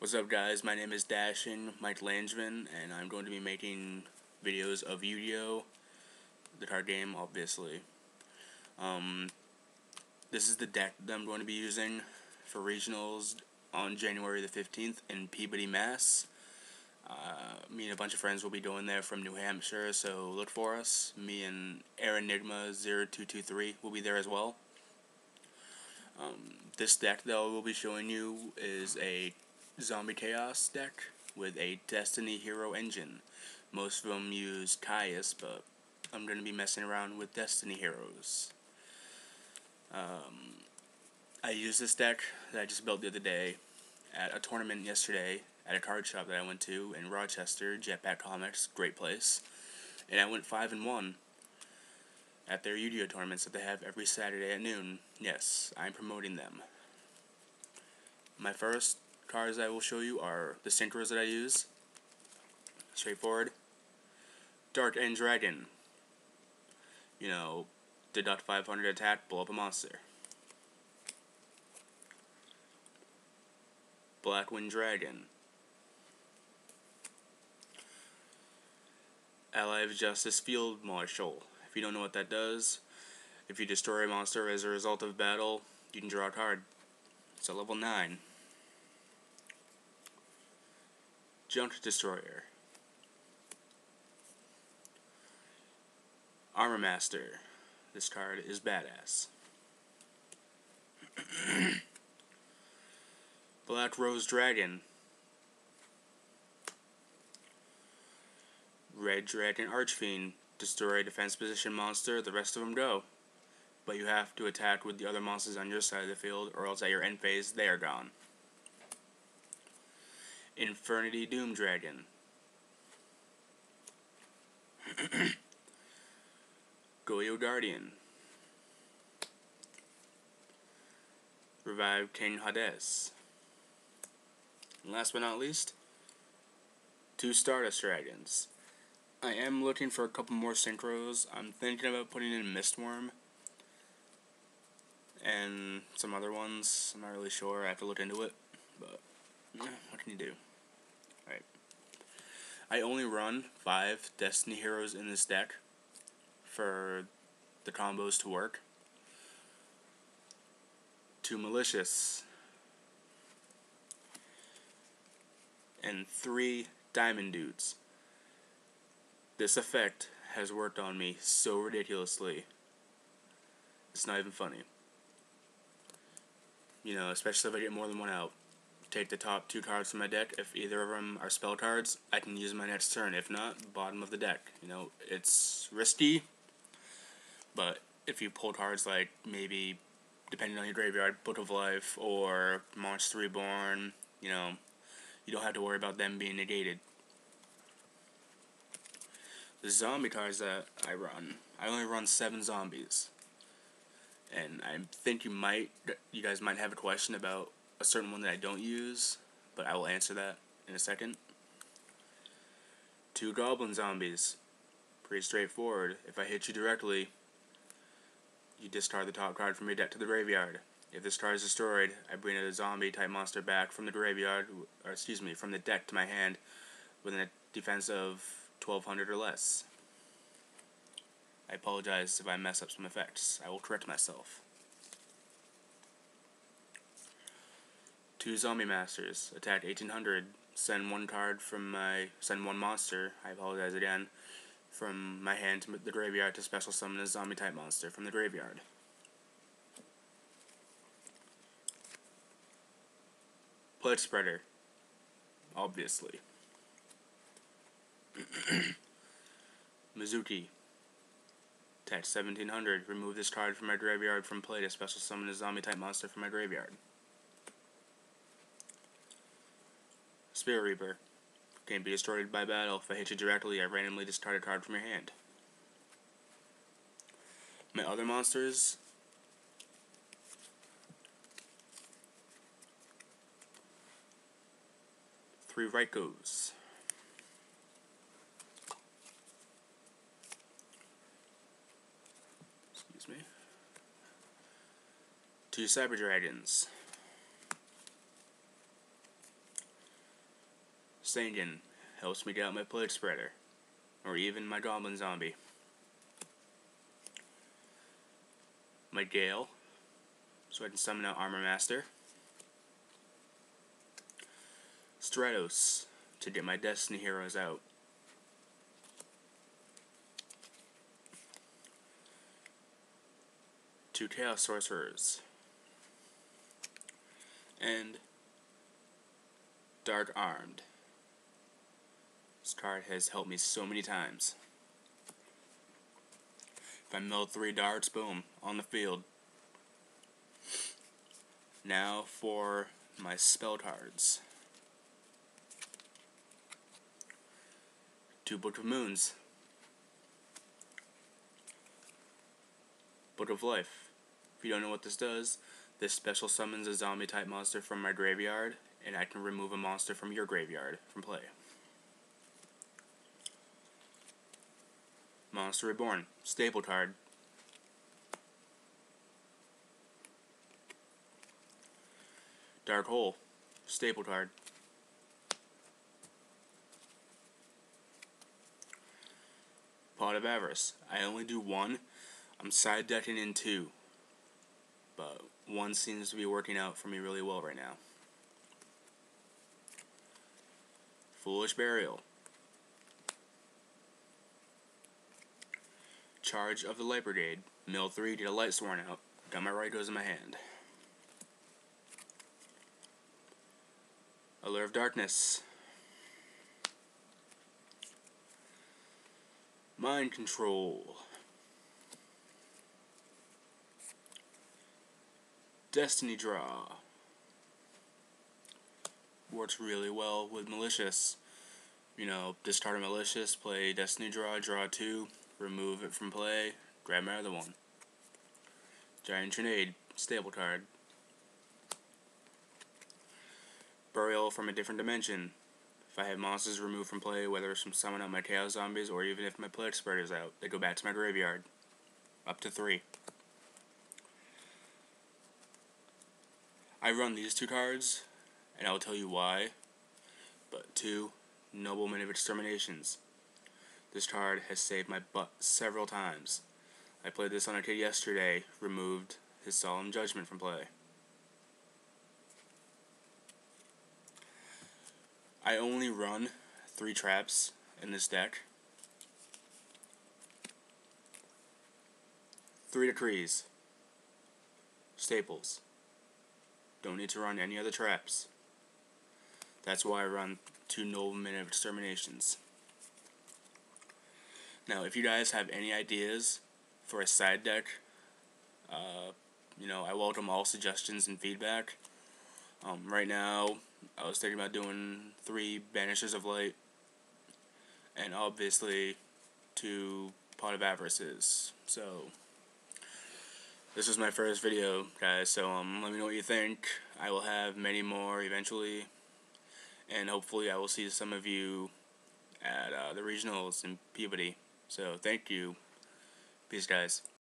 What's up, guys? My name is Dashin Mike Langeman, and I'm going to be making videos of Yu-Gi-Oh! The card game, obviously. This is the deck that I'm going to be using for regionals on January the 15th in Peabody, Mass. Me and a bunch of friends will be going there from New Hampshire, so look for us. Me and Aeronigma0223 will be there as well. This deck that I will be showing you is a Zombie Chaos deck with a Destiny Hero engine. Most of them use Caius, but I'm going to be messing around with Destiny Heroes. I used this deck that I just built the other day at a tournament yesterday at a card shop that I went to in Rochester, Jetpack Comics, great place. And I went 5-1 at their Yu-Gi-Oh! Tournaments that they have every Saturday at noon. Yes, I'm promoting them. My first cards I will show you are the synchros that I use. Straightforward. Dark End Dragon. You know, deduct 500 attack, blow up a monster. Blackwind Dragon. Ally of Justice Field Marshal. If you don't know what that does, if you destroy a monster as a result of battle, you can draw a card. It's at level 9. Junk Destroyer. Armor Master. This card is badass. Black Rose Dragon. Red Dragon Archfiend. Destroy a defense position monster, the rest of them go. But you have to attack with the other monsters on your side of the field, or else at your end phase, they are gone. Infernity Doom Dragon. Goyo Guardian. Revive King Hades. And last but not least, 2 Stardust Dragons. I am looking for a couple more synchros. I'm thinking about putting in Mistworm and some other ones. I'm not really sure. I have to look into it, but what can you do? Alright. I only run 5 Destiny Heroes in this deck for the combos to work. 2 Malicious and 3 Diamond Dudes. This effect has worked on me so ridiculously, it's not even funny. You know, especially if I get more than one out. Take the top 2 cards from my deck. If either of them are spell cards, I can use my next turn. If not, bottom of the deck. You know, it's risky, but if you pull cards like maybe, depending on your graveyard, Book of Life or Monster Reborn, you know, you don't have to worry about them being negated. The zombie cards that I run, I only run 7 zombies. And I think you guys might have a question about a certain one that I don't use, but I will answer that in a second. 2 Goblin Zombies. Pretty straightforward. If I hit you directly, you discard the top card from your deck to the graveyard. If this card is destroyed, I bring a zombie type monster back from the graveyard, or excuse me, from the deck to my hand with a defense of 1200 or less. I apologize if I mess up some effects. I will correct myself. 2 Zombie Masters. Attack 1800. Send 1 card from send 1 monster, I apologize again, from my hand to the graveyard to special summon a zombie type monster from the graveyard. Pledge Spreader. Obviously. Mizuki. Attack 1700. Remove this card from my graveyard from play to special summon a zombie type monster from my graveyard. Spirit Reaper. Can't be destroyed by battle. If I hit you directly, I randomly discard a card from your hand. My other monsters. Three Raikos. Excuse me. 2 Cyber Dragons. Sangan helps me get out my plague spreader, or even my goblin zombie. My Gale, so I can summon out Armor Master. Stratos, to get my Destiny heroes out. Two Chaos Sorcerers. And Dark Armed. This card has helped me so many times. If I mill 3 darts, boom, on the field. Now for my spell cards. 2 Book of Moons. Book of Life. If you don't know what this does, this special summons a zombie type monster from my graveyard, and I can remove a monster from your graveyard from play. Monster Reborn. Staple card. Dark Hole. Staple card. Pot of Avarice. I only do 1. I'm side decking in 2. But 1 seems to be working out for me really well right now. Foolish Burial. Charge of the Light Brigade. Mill 3, get a Light Sworn out. Got my Rygos in my hand. Allure of Darkness. Mind Control. Destiny Draw. Works really well with Malicious. You know, discard a Malicious, play Destiny Draw, draw 2, remove it from play, grab my other one. Giant Grenade, stable card. Burial from a different dimension. If I have monsters removed from play, whether it's from summoning out my Chaos Zombies or even if my Plague Spreader's out, they go back to my graveyard. Up to 3. I run these 2 cards, and I'll tell you why, but 2 Noblemen of Exterminations. This card has saved my butt several times. I played this on a kid yesterday, removed his Solemn Judgment from play. I only run 3 traps in this deck. 3 Decrees. Staples. Don't need to run any other traps. That's why I run 2 Noblemen of Exterminations. Now, if you guys have any ideas for a side deck, you know, I welcome all suggestions and feedback. Right now, I was thinking about doing 3 Banishers of Light, and obviously 2 Pot of Avarices. So, this was my first video, guys, so let me know what you think. I will have many more eventually, and hopefully I will see some of you at the regionals in Peabody. So, thank you. Peace, guys.